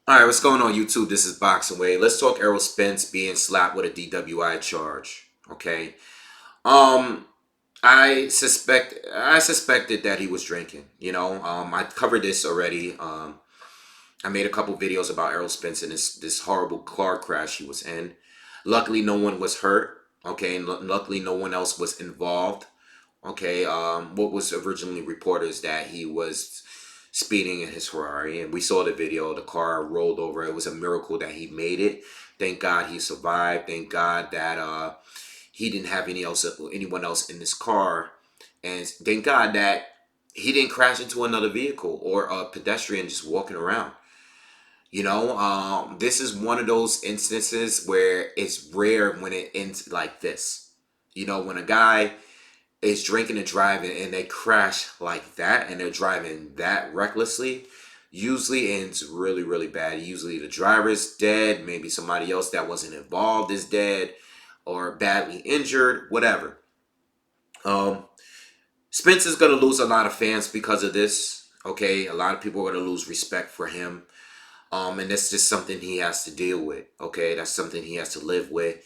All right, what's going on YouTube? This is BoxingWave. Let's talk Errol Spence being slapped with a DWI charge. Okay. Um, I suspected that he was drinking. I covered this already. I made a couple videos about Errol Spence and this horrible car crash he was in. Luckily, no one was hurt. Okay, and luckily no one else was involved. Okay, what was originally reported is that he was speeding in his Ferrari, and we saw the video. The car rolled over. It was a miracle that he made it. Thank God he survived. Thank God that he didn't have anyone else in this car, and thank God that he didn't crash into another vehicle or a pedestrian just walking around. This is one of those instances where it's rare when it ends like this. When a guy is drinking and driving and they crash like that and they're driving that recklessly, usually ends really, really bad. Usually the driver's dead, maybe somebody else that wasn't involved is dead or badly injured, whatever. Um, Spence is going to lose a lot of fans because of this. Okay, a lot of people are going to lose respect for him. And that's just something he has to deal with. Okay, that's something he has to live with.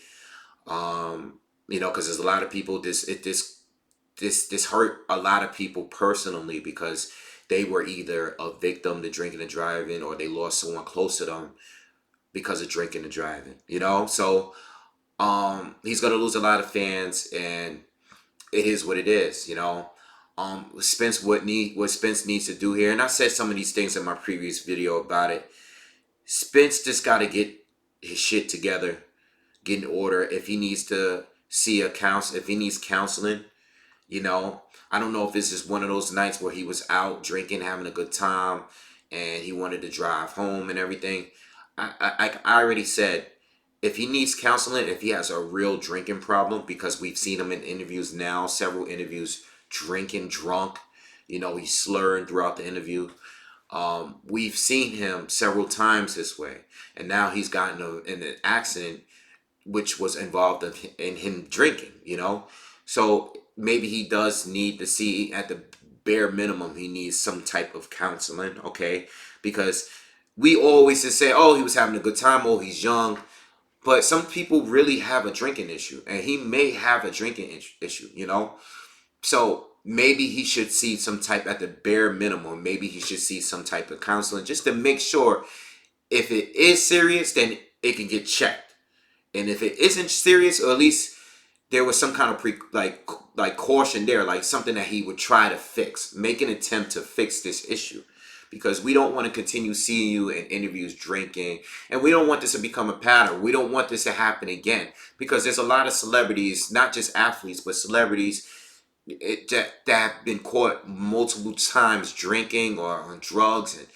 Because there's a lot of people. This hurt a lot of people personally because they were either a victim to drinking and driving, or they lost someone close to them because of drinking and driving. So he's gonna lose a lot of fans, and it is what it is. What Spence needs to do here, and I said some of these things in my previous video about it. Spence just got to get his shit together, get in order. If he needs to see if he needs counseling, I don't know if this is one of those nights where he was out drinking, having a good time, and he wanted to drive home and everything. I already said, if he needs counseling, if he has a real drinking problem, because we've seen him in interviews now, several interviews, drinking, drunk, he's slurring throughout the interview. We've seen him several times this way, and now he's gotten in an accident which was involved in him drinking. So maybe he does need to see, at the bare minimum, he needs some type of counseling. Okay, because we always just say, oh, he was having a good time, oh, he's young. But some people really have a drinking issue, and he may have a drinking issue. So maybe he should see some type, at the bare minimum, maybe he should see some type of counseling just to make sure, if it is serious, then it can get checked. And if it isn't serious, or at least there was some kind of like caution there, like something that he would try to fix, make an attempt to fix this issue. Because we don't want to continue seeing you in interviews drinking, and we don't want this to become a pattern. We don't want this to happen again, because there's a lot of celebrities, not just athletes, but celebrities that have been caught multiple times drinking or on drugs, and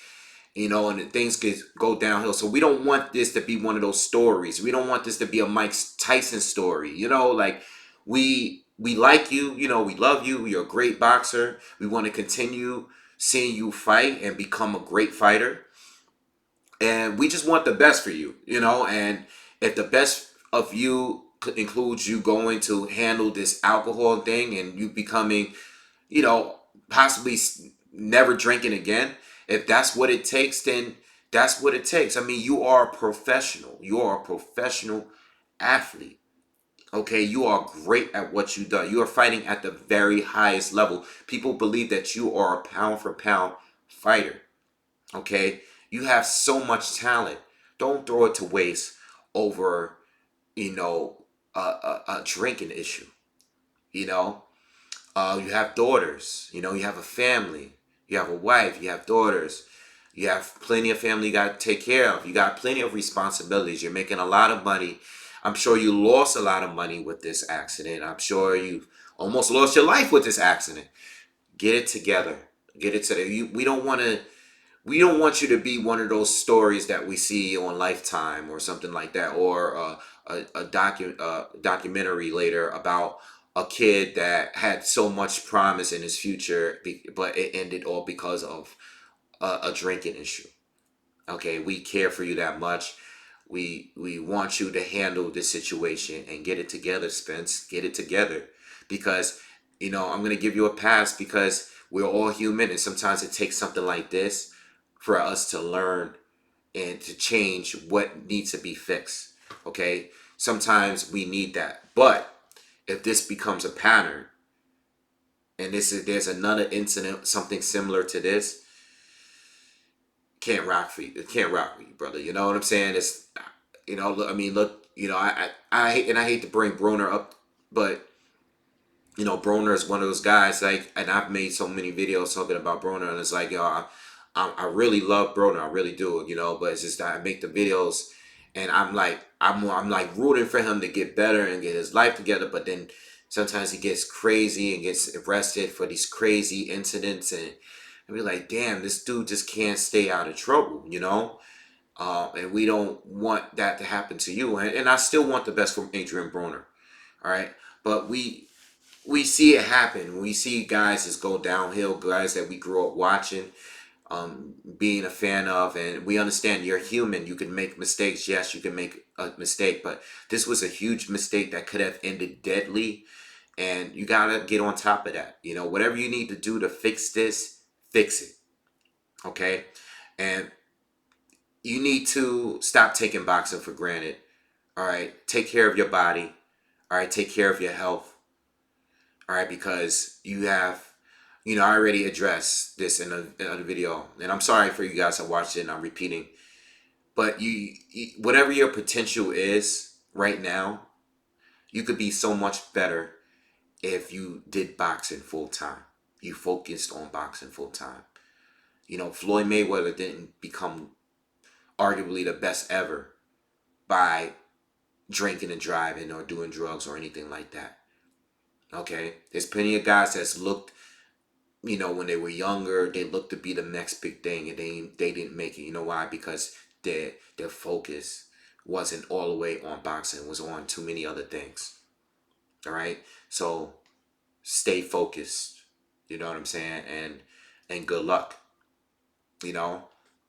things could go downhill. So we don't want this to be one of those stories. We don't want this to be a Mike Tyson story. Like we like you. We love you. You're a great boxer. We want to continue seeing you fight and become a great fighter. And we just want the best for you. And if the best of you includes you going to handle this alcohol thing and you becoming, possibly never drinking again, if that's what it takes, then that's what it takes. I mean, you are a professional. You are a professional athlete. Okay, you are great at what you do. You are fighting at the very highest level. People believe that you are a pound for pound fighter. Okay, you have so much talent. Don't throw it to waste over, a drinking issue. You know, you have daughters. You have a family. You have a wife. You have daughters. You have plenty of family you got to take care of. You got plenty of responsibilities. You're making a lot of money. I'm sure you lost a lot of money with this accident. I'm sure you almost lost your life with this accident. Get it together. Get it together. We don't want to. We don't want you to be one of those stories that we see on Lifetime or something like that, or documentary later about a kid that had so much promise in his future, but it ended all because of a drinking issue. Okay, we care for you that much. We want you to handle this situation and get it together, Spence. Get it together, because I'm gonna give you a pass, because we're all human, and sometimes it takes something like this for us to learn and to change what needs to be fixed. Okay, sometimes we need that, but if this becomes a pattern, and there's another incident, something similar to this, can't rock for you. It can't rock with you, brother. You know what I'm saying? It's, look, I mean, look, I hate to bring Broner up, but Broner is one of those guys, like, and I've made so many videos talking about Broner, and it's like, yo, I really love Broner, I really do, but it's just that I make the videos, and I'm like rooting for him to get better and get his life together, but then sometimes he gets crazy and gets arrested for these crazy incidents, and be like, damn, this dude just can't stay out of trouble, and we don't want that to happen to you, and I still want the best from Adrian Broner, all right, but we see it happen. We see guys just go downhill, guys that we grew up watching, being a fan of, and we understand you're human. You can make mistakes. Yes, you can make a mistake, but this was a huge mistake that could have ended deadly, and you gotta get on top of that. Whatever you need to do to fix this, fix it. Okay, and you need to stop taking boxing for granted. All right, take care of your body. All right, take care of your health. All right, because you have, I already addressed this in a video, and I'm sorry for you guys that watched it, and I'm repeating, but whatever your potential is right now, you could be so much better if you did boxing full time. You focused on boxing full time. Floyd Mayweather didn't become arguably the best ever by drinking and driving or doing drugs or anything like that. Okay, there's plenty of guys that's looked, when they were younger, they looked to be the next big thing, and they didn't make it. You know why? Because their focus wasn't all the way on boxing; it was on too many other things. All right, so stay focused. You know what I'm saying? And good luck.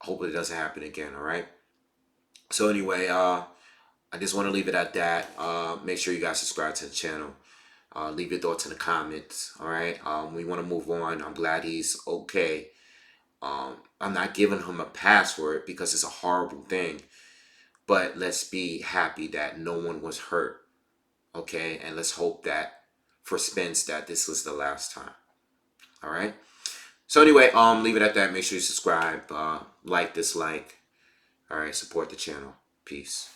Hope it doesn't happen again. All right. So anyway, I just want to leave it at that. Make sure you guys subscribe to the channel. Leave your thoughts in the comments. All right. We want to move on. I'm glad he's okay. I'm not giving him a password because it's a horrible thing. But let's be happy that no one was hurt. Okay. And let's hope that for Spence that this was the last time. All right. So anyway, leave it at that. Make sure you subscribe. Like, dislike. All right. Support the channel. Peace.